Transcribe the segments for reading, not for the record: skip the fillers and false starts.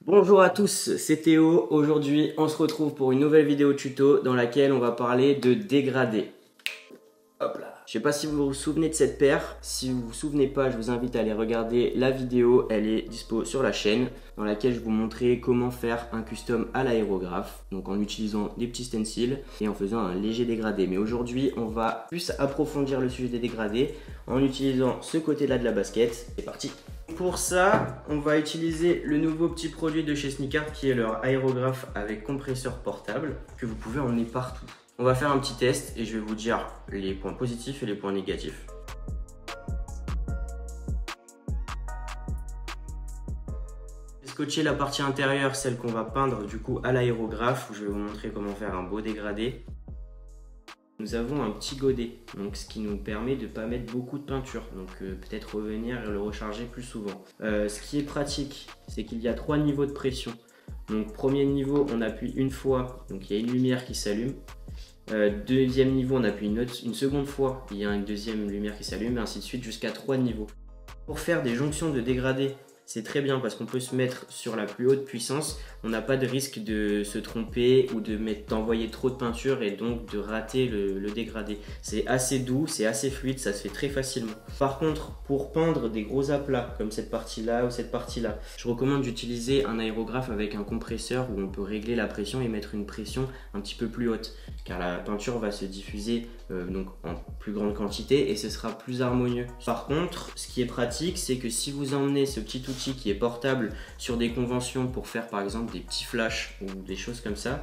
Bonjour à tous, c'est Théo. Aujourd'hui, on se retrouve pour une nouvelle vidéo tuto dans laquelle on va parler de dégradé. Hop là. Je sais pas si vous vous souvenez de cette paire. Si vous vous souvenez pas, je vous invite à aller regarder la vidéo. Elle est dispo sur la chaîne dans laquelle je vous montrais comment faire un custom à l'aérographe. Donc en utilisant des petits stencils et en faisant un léger dégradé. Mais aujourd'hui, on va plus approfondir le sujet des dégradés en utilisant ce côté-là de la basket. C'est parti. Pour ça, on va utiliser le nouveau petit produit de chez Sneakart qui est leur aérographe avec compresseur portable que vous pouvez emmener partout. On va faire un petit test et je vais vous dire les points positifs et les points négatifs. J'ai scotché la partie intérieure, celle qu'on va peindre du coup à l'aérographe, où je vais vous montrer comment faire un beau dégradé. Nous avons un petit godet, donc ce qui nous permet de ne pas mettre beaucoup de peinture, donc peut-être revenir et le recharger plus souvent. Ce qui est pratique, c'est qu'il y a 3 niveaux de pression. Donc premier niveau, on appuie une fois, donc il y a une lumière qui s'allume. Deuxième niveau, on appuie une seconde fois, il y a une deuxième lumière qui s'allume, et ainsi de suite jusqu'à 3 niveaux. Pour faire des jonctions de dégradé, c'est très bien parce qu'on peut se mettre sur la plus haute puissance, on n'a pas de risque de se tromper ou d'envoyer trop de peinture et donc de rater le dégradé. C'est assez doux, c'est assez fluide, ça se fait très facilement. Par contre, pour peindre des gros aplats comme cette partie-là ou cette partie-là, je recommande d'utiliser un aérographe avec un compresseur où on peut régler la pression et mettre une pression un petit peu plus haute car la peinture va se diffuser donc en plus grande quantité et ce sera plus harmonieux. Par contre, ce qui est pratique, c'est que si vous emmenez ce petit outil qui est portable sur des conventions pour faire par exemple des petits flashs ou des choses comme ça,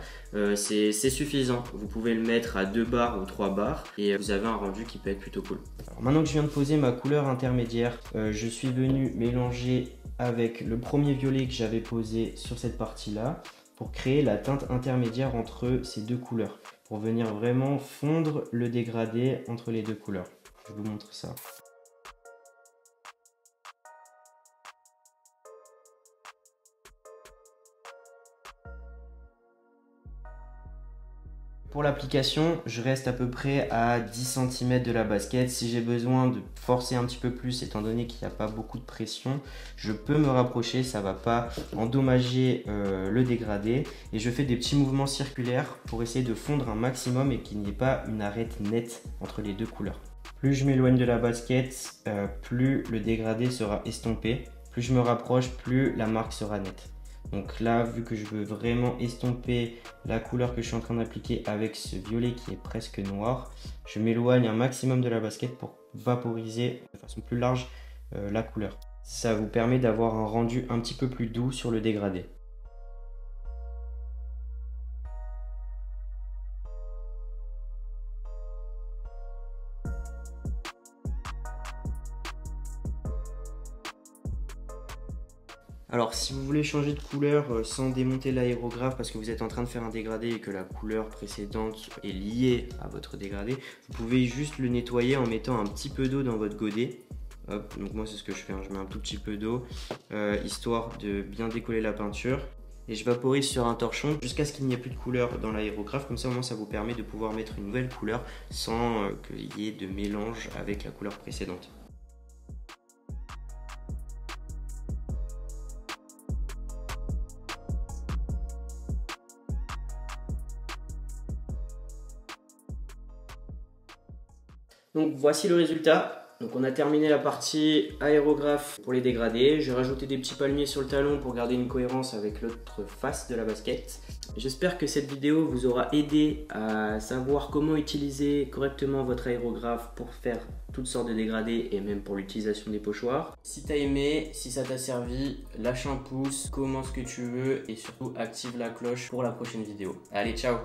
c'est suffisant. Vous pouvez le mettre à 2 barres ou 3 barres et vous avez un rendu qui peut être plutôt cool. Alors maintenant que je viens de poser ma couleur intermédiaire, je suis venu mélanger avec le premier violet que j'avais posé sur cette partie là pour créer la teinte intermédiaire entre ces deux couleurs, pour venir vraiment fondre le dégradé entre les deux couleurs. Je vous montre ça. Pour l'application, je reste à peu près à 10 cm de la basket. Si j'ai besoin de forcer un petit peu plus, étant donné qu'il n'y a pas beaucoup de pression, je peux me rapprocher, ça ne va pas endommager le dégradé. Et je fais des petits mouvements circulaires pour essayer de fondre un maximum et qu'il n'y ait pas une arête nette entre les deux couleurs. Plus je m'éloigne de la basket, plus le dégradé sera estompé. Plus je me rapproche, plus la marque sera nette. Donc là, vu que je veux vraiment estomper la couleur que je suis en train d'appliquer avec ce violet qui est presque noir, je m'éloigne un maximum de la basket pour vaporiser de façon plus large la couleur. Ça vous permet d'avoir un rendu un petit peu plus doux sur le dégradé. Alors si vous voulez changer de couleur sans démonter l'aérographe parce que vous êtes en train de faire un dégradé et que la couleur précédente est liée à votre dégradé, vous pouvez juste le nettoyer en mettant un petit peu d'eau dans votre godet. Hop, donc moi c'est ce que je fais, hein. Je mets un tout petit peu d'eau histoire de bien décoller la peinture. Et je vaporise sur un torchon jusqu'à ce qu'il n'y ait plus de couleur dans l'aérographe. Comme ça au moins ça vous permet de pouvoir mettre une nouvelle couleur sans qu'il y ait de mélange avec la couleur précédente. Donc voici le résultat. Donc on a terminé la partie aérographe pour les dégradés. J'ai rajouté des petits palmiers sur le talon pour garder une cohérence avec l'autre face de la basket. J'espère que cette vidéo vous aura aidé à savoir comment utiliser correctement votre aérographe pour faire toutes sortes de dégradés et même pour l'utilisation des pochoirs. Si t'as aimé, si ça t'a servi, lâche un pouce, commente ce que tu veux et surtout active la cloche pour la prochaine vidéo. Allez, ciao!